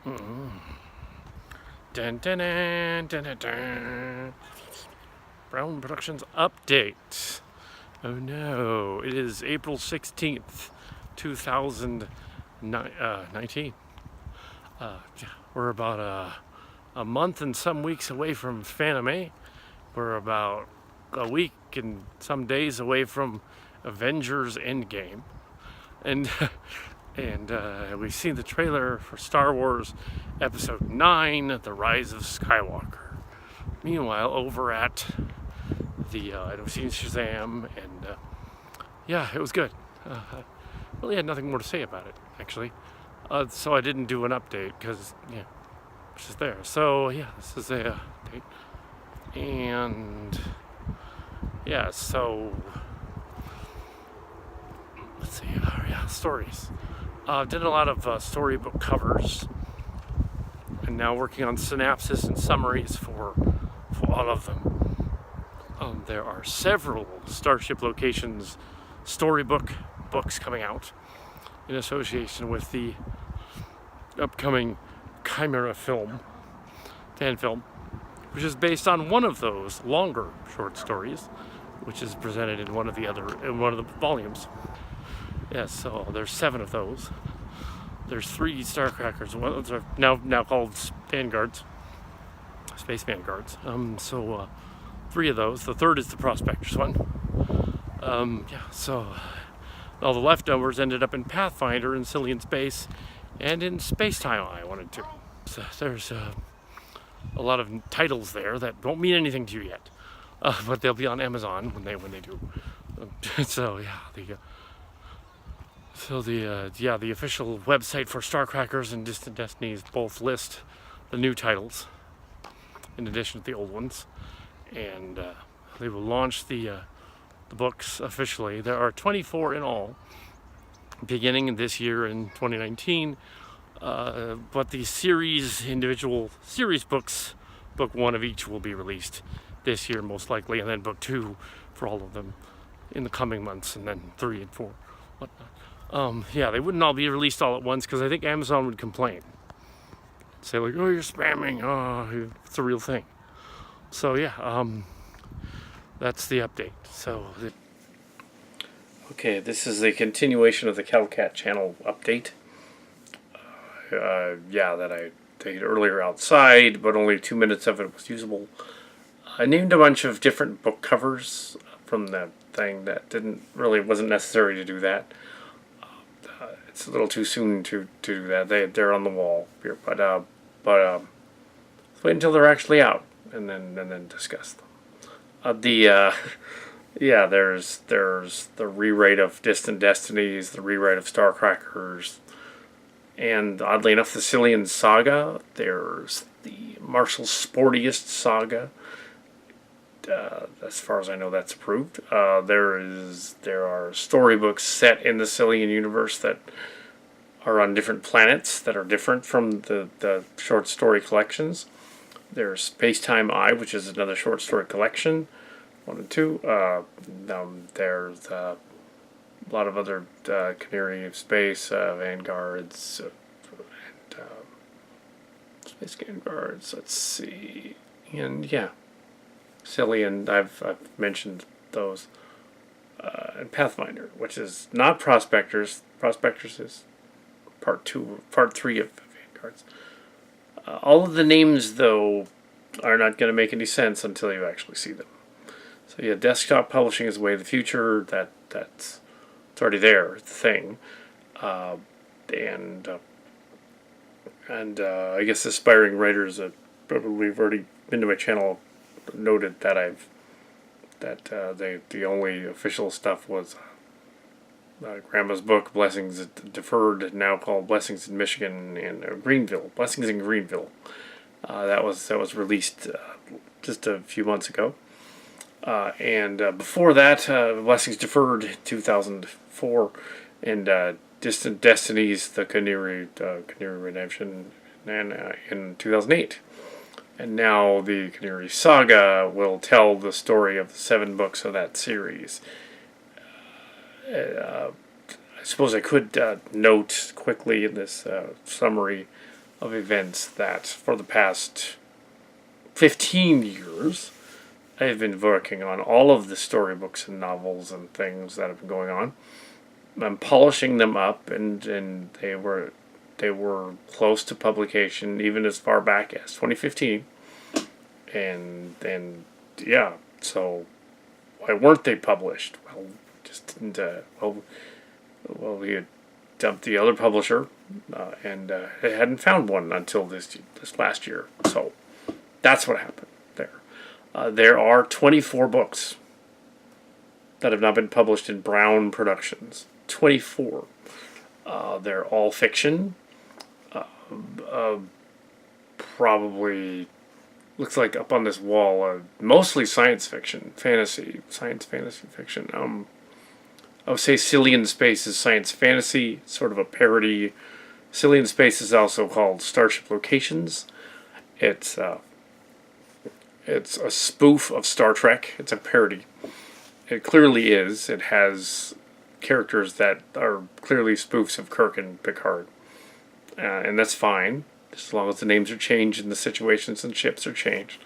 Dun, dun, dun, dun, dun, dun. Browne Productions update. Oh no, it is April 16th, 2019. We're about a month and some weeks away from Fanime. We're about a week and some days away from Avengers Endgame. And we've seen the trailer for Star Wars Episode 9, The Rise of Skywalker. Meanwhile, over at I've seen Shazam, and yeah, it was good. Really had nothing more to say about it, actually. So I didn't do an update because, yeah, it's just there. So yeah, this is a update. And yeah, so let's see. Yeah, stories. Did a lot of storybook covers, and now working on synopsis and summaries for all of them. There are several Starship Locations storybook books coming out in association with the upcoming Chimera fan film, which is based on one of those longer short stories, which is presented in one of the volumes. Yes, so there's 7 of those. There's 3 Starcrackers. Ones are now called Vanguards, Space Vanguards. 3 of those. The 3rd is the Prospectors one. Yeah, so all the leftovers ended up in Pathfinder, in Cillian Space, and in Spacetime I wanted to. So there's a lot of titles there that won't mean anything to you yet, but they'll be on Amazon when they do. So yeah, the official website for Starcrackers and Distant Destinies both list the new titles in addition to the old ones, and they will launch the books officially. There are 24 in all, beginning this year in 2019. But the individual series books, book 1 of each will be released this year most likely, and then book 2 for all of them in the coming months, and then 3 and 4, whatnot. Yeah, they wouldn't all be released all at once because I think Amazon would complain. Say like, oh, you're spamming. Oh, it's a real thing. So yeah, that's the update. Okay, this is a continuation of the Kal Kat Channel update. That I did earlier outside, but only 2 minutes of it was usable. I named a bunch of different book covers from that thing that wasn't necessary to do that. It's a little too soon to do that. They're on the wall here, but let's wait until they're actually out and then discuss them. There's the rewrite of Distant Destinies, the rewrite of Starcrackers, and oddly enough, the Cillian Saga. There's the Marshall Sportiest Saga. As far as I know, that's approved. There are storybooks set in the Cillian universe that are on different planets that are different from the short story collections. There's Spacetime I, which is another short story collection, 1 and 2. There's a lot of other Canary of Space, Vanguards, and Space Vanguards. Let's see, and yeah, Cillian. I've mentioned those, and Pathfinder, which is not Prospectors. Prospectors is part 3 of Vanguards. All of the names, though, are not going to make any sense until you actually see them. So yeah, desktop publishing is the way of the future. That's it's already there. It's the thing, and I guess aspiring writers that probably have already been to my channel noted that the only official stuff was Grandma's book, Blessings Deferred, now called Blessings in Michigan, and Greenville, Blessings in Greenville. That was released just a few months ago. And before that, Blessings Deferred, 2004, and Distant Destinies, the Canary Redemption, in 2008. And now the Canary Saga will tell the story of the 7 books of that series. I suppose I could note quickly in this summary of events that for the past 15 years I've been working on all of the storybooks and novels and things that have been going on. I'm polishing them up, and they were close to publication even as far back as 2015. And yeah, so why weren't they published? Well, just didn't. Well, we had dumped the other publisher, and they hadn't found one until this last year. So that's what happened there. There are 24 books that have not been published in Browne Productions. 24. They're all fiction. Probably looks like up on this wall, mostly science fiction, science fantasy fiction. I would say Cillian Space is science fantasy, sort of a parody. Cillian Space is also called Starship Locations. It's a spoof of Star Trek. It's a parody. It clearly is. It has characters that are clearly spoofs of Kirk and Picard. And that's fine, as long as the names are changed and the situations and ships are changed.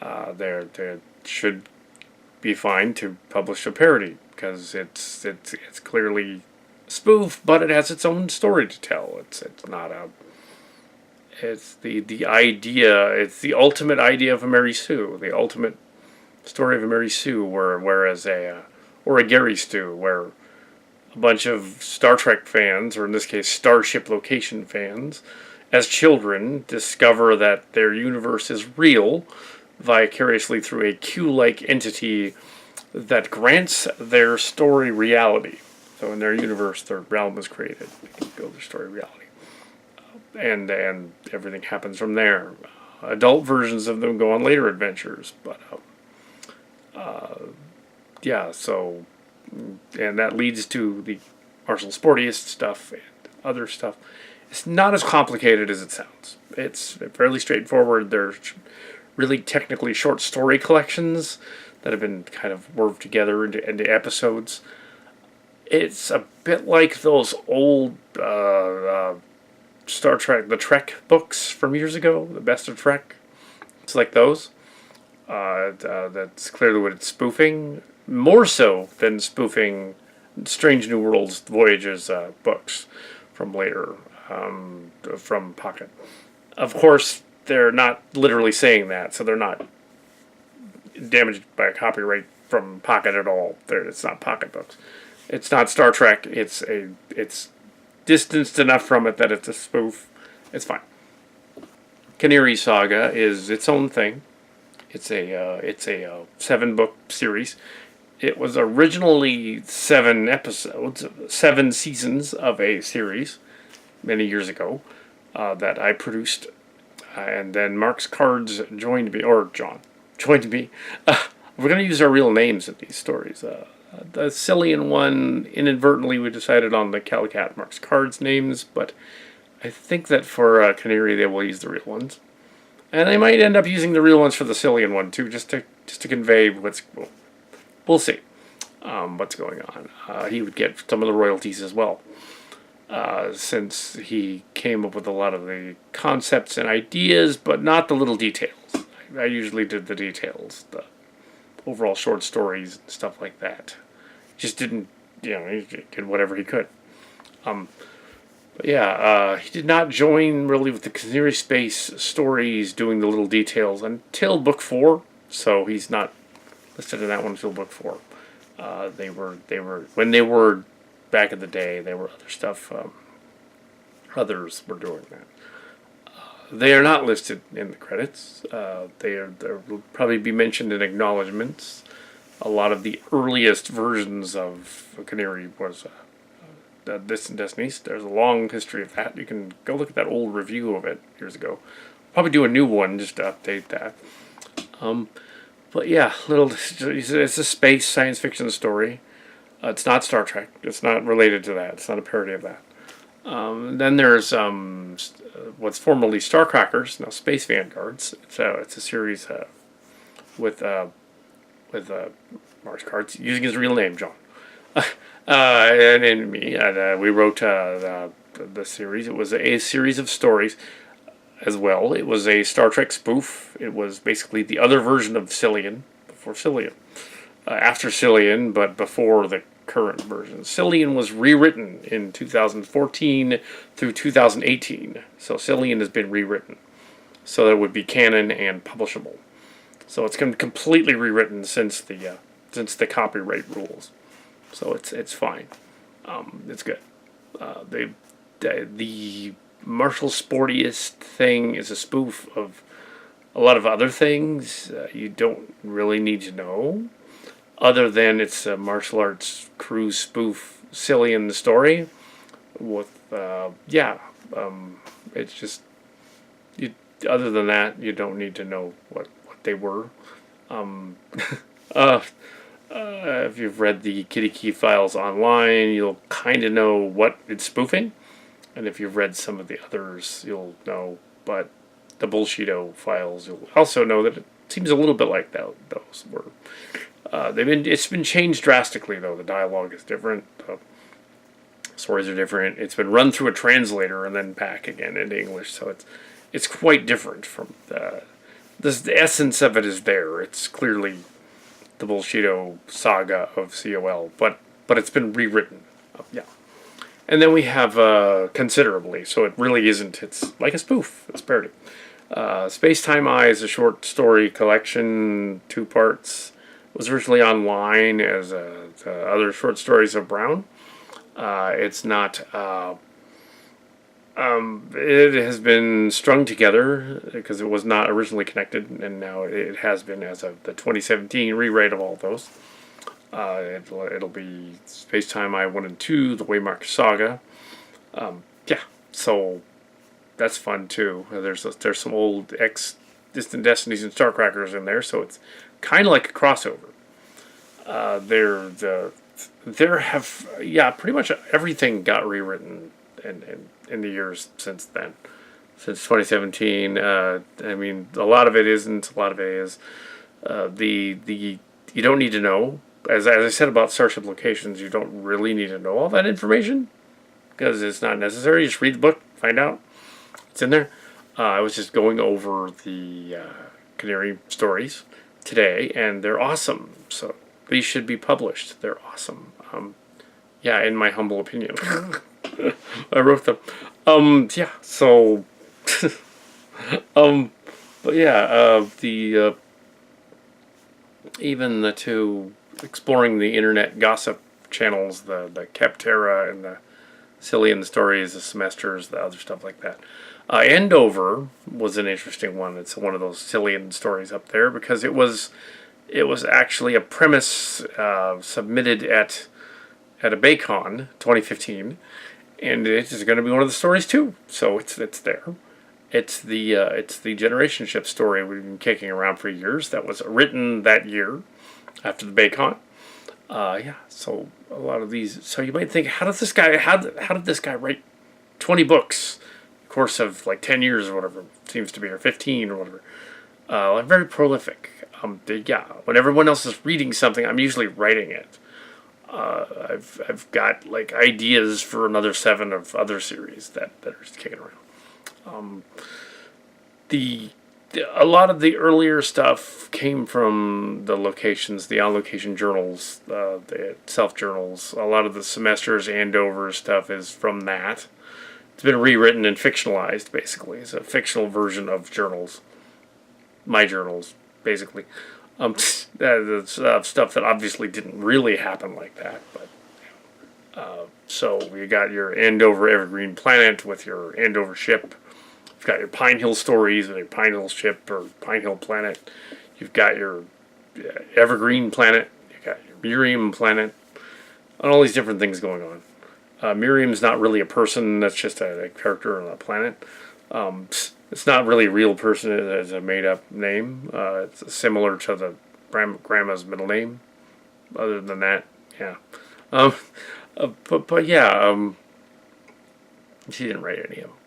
They should be fine to publish a parody, because it's clearly a spoof, but it has its own story to tell. It's not a... It's the idea. It's the ultimate idea of a Mary Sue. The ultimate story of a Mary Sue, whereas or a Gary Stu, where a bunch of Star Trek fans, or in this case Starship Location fans, as children discover that their universe is real vicariously through a Q-like entity that grants their story reality. So in their universe, their realm is created. They build their story reality. And everything happens from there. Adult versions of them go on later adventures, but yeah. So, and that leads to the martial sportiest stuff and other stuff. It's not as complicated as it sounds. It's fairly straightforward. There's really technically short story collections that have been kind of woven together into episodes. It's a bit like those old Star Trek, the Trek books from years ago, the Best of Trek. It's like those. That's clearly what it's spoofing, more so than spoofing Strange New Worlds Voyages books from later, from Pocket. Of course, they're not literally saying that, so they're not damaged by a copyright from Pocket at all. It's not Pocket books. It's not Star Trek. It's distanced enough from it that it's a spoof. It's fine. Canary Saga is its own thing. It's a 7-book series. It was originally 7 episodes, 7 seasons of a series many years ago that I produced, and then Mark's Cards joined me, or John joined me. We're going to use our real names in these stories. The Cillian one, inadvertently, we decided on the Kal Kat Mark's Cards names, but I think that for Canary they will use the real ones. And they might end up using the real ones for the Cillian one too, just to convey we'll see what's going on. He would get some of the royalties as well, since he came up with a lot of the concepts and ideas, but not the little details. I usually did the details, the overall short stories and stuff like that. Just didn't, he did whatever he could. But yeah, he did not join really with the Canary Space stories doing the little details until book 4, so he's not listed in that one until book 4. They were when they were back in the day, they were other stuff. Others were doing that. They are not listed in the credits. They will probably be mentioned in acknowledgments. A lot of the earliest versions of Canary was Distant Destinies. There's a long history of that. You can go look at that old review of it years ago. Probably do a new one just to update that. But yeah, it's a space science fiction story. It's not Star Trek. It's not related to that. It's not a parody of that. Then there's what's formerly Starcrackers, now Space Vanguards. It's a series with Mark's Cards, using his real name, John. And me. We wrote the series. It was a series of stories. as well. It was a Star Trek spoof. It was basically the other version of Cillian, before Cillian. After Cillian, but before the current version. Cillian was rewritten in 2014 through 2018. So Cillian has been rewritten. So that it would be canon and publishable. So it's been completely rewritten since the copyright rules. So it's fine. It's good. The Marshall Sportiest thing is a spoof of a lot of other things you don't really need to know, other than it's a martial arts crew spoof, Cillian the story. With it's just other than that, you don't need to know what they were. If you've read the Kitty Key files online, you'll kind of know what it's spoofing. And if you've read some of the others, you'll know. But the Bullshido files, you'll also know that it seems a little bit like those were. It's been changed drastically, though. The dialogue is different. Stories are different. It's been run through a translator and then back again into English. So it's quite different from the essence of it is there. It's clearly the Bullshido saga of COL, but it's been rewritten. Yeah. And then we have Considerably, so it really isn't. It's like a spoof. It's parody. Space Time Eye is a short story collection, 2 parts. It was originally online as other short stories of Browne. It's not. It has been strung together because it was not originally connected, and now it has been as of the 2017 rewrite of all those. It'll be Space Time Eye 1 and 2, the Waymark Saga. So that's fun too. There's some old Distant Destinies and Starcrackers in there, so it's kind of like a crossover. Pretty much everything got rewritten in the years since then, since 2017. I mean, a lot of it isn't. A lot of it is. You don't need to know. As I said about Starship Locations, you don't really need to know all that information because it's not necessary. Just read the book, find out. It's in there. I was just going over the Canary stories today, and they're awesome. So these should be published. They're awesome. In my humble opinion. I wrote them. So... even the two exploring the internet gossip channels, the Capterra and the Cillian stories, the semesters, the other stuff like that. Andover was an interesting one. It's one of those Cillian stories up there because it was actually a premise submitted at a BayCon 2015, and it is going to be one of the stories too. So it's there. It's the Generation Ship story we've been kicking around for years. That was written that year after the BayCon. So a lot of these. So you might think, how did this guy write 20 books in the course of like 10 years or whatever it seems to be, or 15 or whatever? Very prolific. When everyone else is reading something, I'm usually writing it. I've got like ideas for another 7 of other series that are just kicking around. A lot of the earlier stuff came from the locations, the on-location journals, the self-journals. A lot of the semesters Andover stuff is from that. It's been rewritten and fictionalized, basically. It's a fictional version of journals. My journals, basically. The stuff that obviously didn't really happen like that, but... So you got your Andover Evergreen Planet with your Andover ship. You've got your Pine Hill stories with your Pine Hill ship or Pine Hill Planet. You've got your Evergreen Planet. You've got your Miriam Planet. And all these different things going on. Miriam's not really a person. That's just a character on a planet. It's not really a real person. It's a made-up name. It's similar to the grandma's middle name. Other than that, yeah. She didn't write any of them.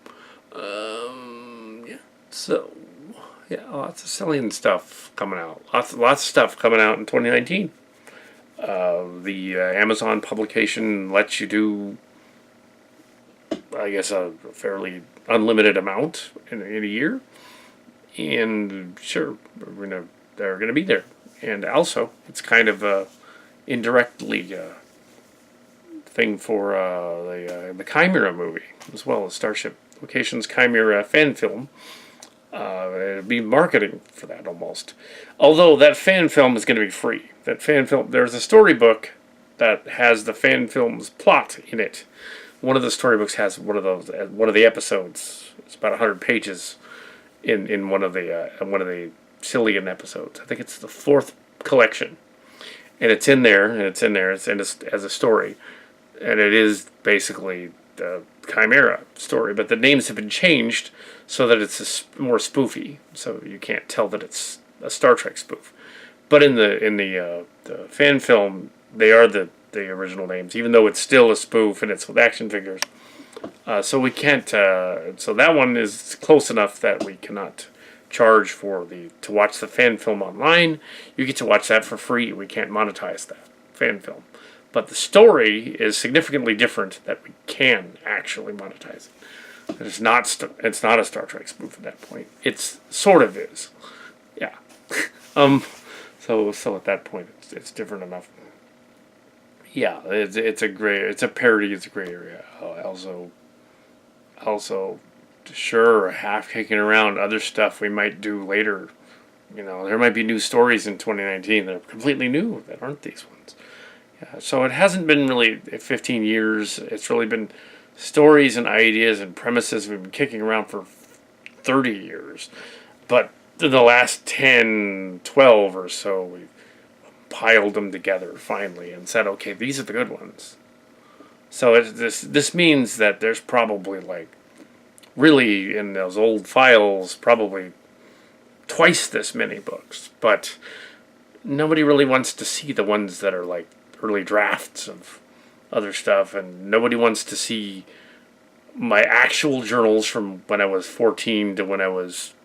So, lots of Cillian stuff coming out. Lots of stuff coming out in 2019. The Amazon publication lets you do I guess, a fairly unlimited amount in a year. And sure, they're gonna be there. And also, it's kind of indirectly thing for the Chimera movie, as well as Starship Locations Chimera fan film. It'd be marketing for that almost. Although that fan film is going to be free. That fan film, there's a storybook that has the fan film's plot in it. One of the storybooks has one of the episodes. It's about 100 pages in one of the Cillian episodes. I think it's the 4th collection, and it's in there, It's as a story, and it is basically the Chimera story, but the names have been changed so that it's more spoofy, so you can't tell that it's a Star Trek spoof. But in the fan film, they are the original names, even though it's still a spoof and it's with action figures. So we can't. So that one is close enough that we cannot charge to watch the fan film online. You get to watch that for free. We can't monetize that fan film. But the story is significantly different that we can actually monetize it. It's not a Star Trek spoof at that point. It's sort of is. Yeah. So at that point it's different enough. Yeah, it's a parody, it's a gray area. Also sure, half kicking around other stuff we might do later. There might be new stories in 2019 that are completely new that aren't these ones. Yeah, so it hasn't been really 15 years. It's really been stories and ideas and premises we've been kicking around for 30 years. But in the last 10, 12 or so, we've piled them together finally and said, okay, these are the good ones. So this means that there's probably, like, really in those old files, probably twice this many books. But nobody really wants to see the ones that are like early drafts of other stuff, and nobody wants to see my actual journals from when I was 14 to when I was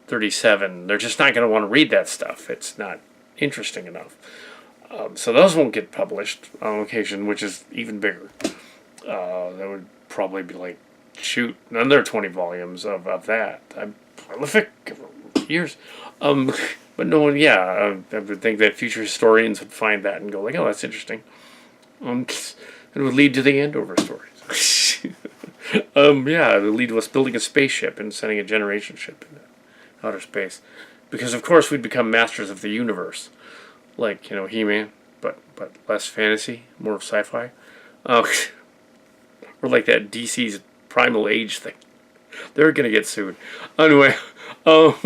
37. They're just not going to want to read that stuff. It's not interesting enough. So those won't get published on occasion, which is even bigger. That would probably be like, shoot, another 20 volumes of that. I'm prolific years. But no one, yeah, I would think that future historians would find that and go like, oh, that's interesting. It would lead to the Andover stories. Yeah, it would lead to us building a spaceship and sending a generation ship into outer space. Because, of course, we'd become masters of the universe. Like, He-Man, but less fantasy, more of sci-fi. Or like that DC's Primal Age thing. They're going to get sued. Anyway, but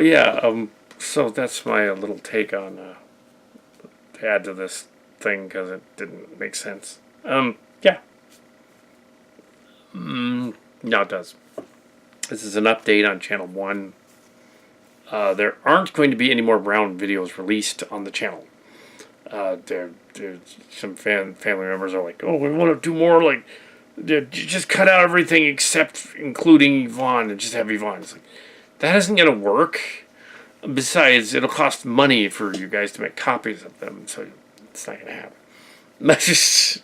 yeah, so that's my little take on to add to this thing because it didn't make sense. Yeah. Now it does. This is an update on Channel 1. There aren't going to be any more Browne videos released on the channel. There's some family members are like, oh, we want to do more, like, just cut out everything except including Yvonne and just have Yvonne. It's like, that isn't going to work. Besides, it'll cost money for you guys to make copies of them, so it's not going to happen. That's just,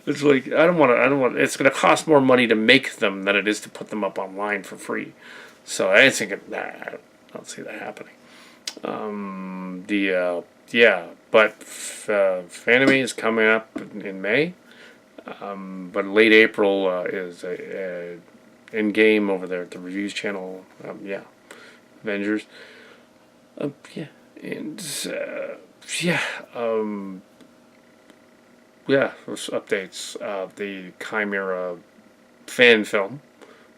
it's like, I don't want, it's going to cost more money to make them than it is to put them up online for free. So I think, I don't see that happening. Yeah, but Fanime is coming up in May. But late April is in game over there at the reviews channel. Yeah, Avengers. Yeah, and yeah, yeah. Those updates of the Chimera fan film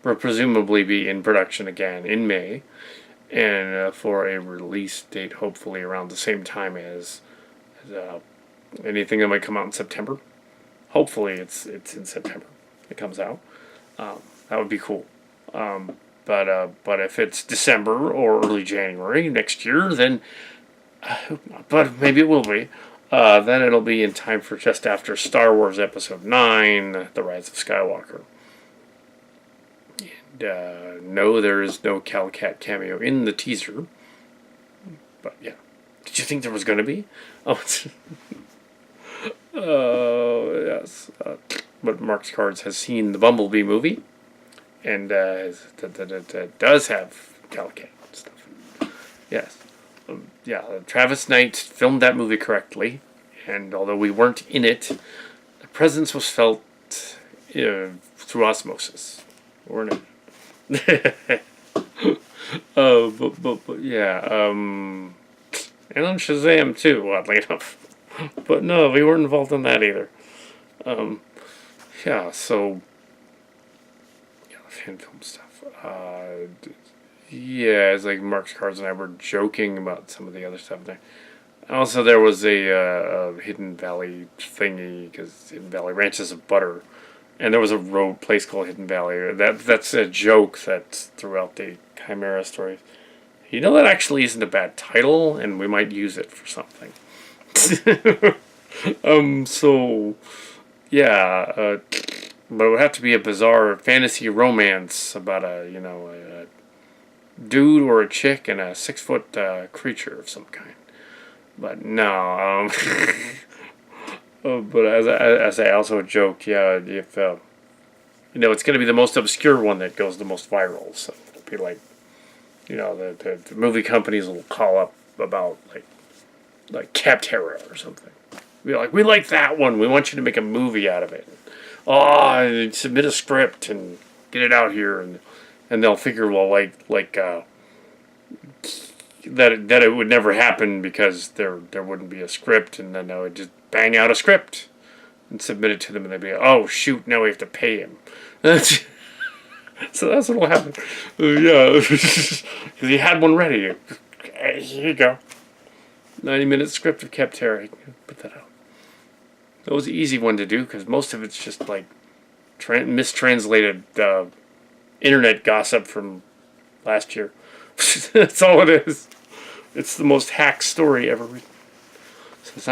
will presumably be in production again in May, and for a release date hopefully around the same time as anything that might come out in September. Hopefully it's in September it comes out. That would be cool. But if it's December or early January next year, then I hope not. But maybe it will be. Then it'll be in time for just after Star Wars Episode 9, The Rise of Skywalker. And no, there is no Kal Kat cameo in the teaser. But yeah. Did you think there was going to be? Oh, yes. but Mark's Cards has seen the Bumblebee movie, and does have Kal Kat stuff. Yes. Yeah, Travis Knight filmed that movie correctly, and although we weren't in it, the presence was felt through osmosis. We weren't in it. But yeah, and on Shazam too, oddly enough. But no, we weren't involved in that either. Yeah, so yeah, fan film stuff. Yeah, it's like Mark's Cards and I were joking about some of the other stuff there. Also, there was a Hidden Valley thingy because Hidden Valley Ranches of Butter, and there was a road place called Hidden Valley. That's a joke that's throughout the Chimera stories. You know, that actually isn't a bad title, and we might use it for something. So yeah, but it would have to be a bizarre fantasy romance about a dude or a chick and a 6-foot creature of some kind. But no, but as I also joke, yeah, if it's going to be the most obscure one that goes the most viral, so it'll be like, the movie companies will call up about like Capterra or something. Be like, we like that one. We want you to make a movie out of it. Oh, submit a script and get it out here, and they'll figure, well, that it would never happen because there wouldn't be a script, and then they would just bang out a script and submit it to them, and they'd be like, oh shoot, now we have to pay him. So that's what'll happen. Yeah, because he had one ready. Here you go. 90-minute script of Capterra. Put that out. That was an easy one to do because most of it's just like mistranslated internet gossip from last year. That's all it is. It's the most hacked story ever written. So it's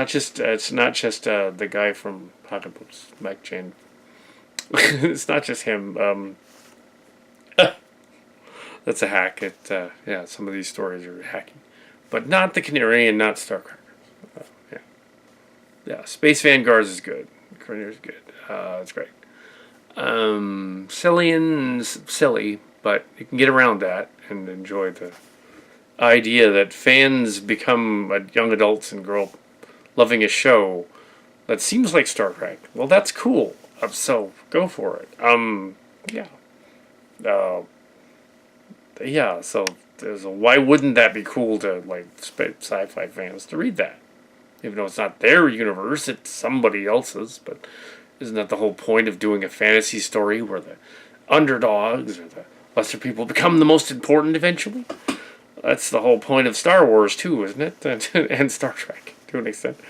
not just the guy from Pocketbooks, Mike Chan. It's not just him. That's a hack. Some of these stories are hacking, but not the Canary and not Starcracker. Yeah, Space Vanguards is good. Canary is good. It's great. Silly, but you can get around that and enjoy the idea that fans become young adults and grow up loving a show that seems like Star Trek. Well, that's cool. So go for it. So why wouldn't that be cool to sci-fi fans to read that? Even though it's not their universe, it's somebody else's. But isn't that the whole point of doing a fantasy story where the underdogs or the lesser people become the most important eventually? That's the whole point of Star Wars too, isn't it? And Star Trek to an extent.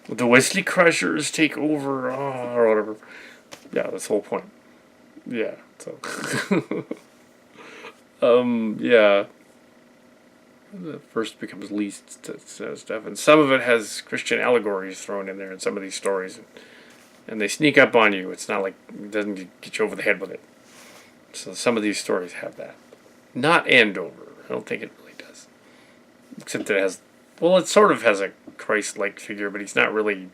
The Wesley Crushers take over, or whatever. Yeah, that's the whole point. Yeah. So. Yeah. The first becomes least stuff, and some of it has Christian allegories thrown in there in some of these stories, and they sneak up on you. It's not like it doesn't get you over the head with it. So some of these stories have that. Not Andover. I don't think it really does. Except it has, it sort of has a Christ-like figure, but he's not really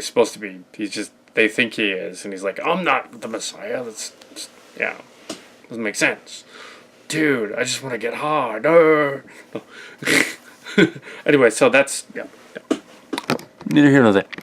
supposed to be. He's just, they think he is, and he's like, I'm not the Messiah. Doesn't make sense. Dude, I just want to get hard. Anyway, so that's, yeah. Neither here nor there.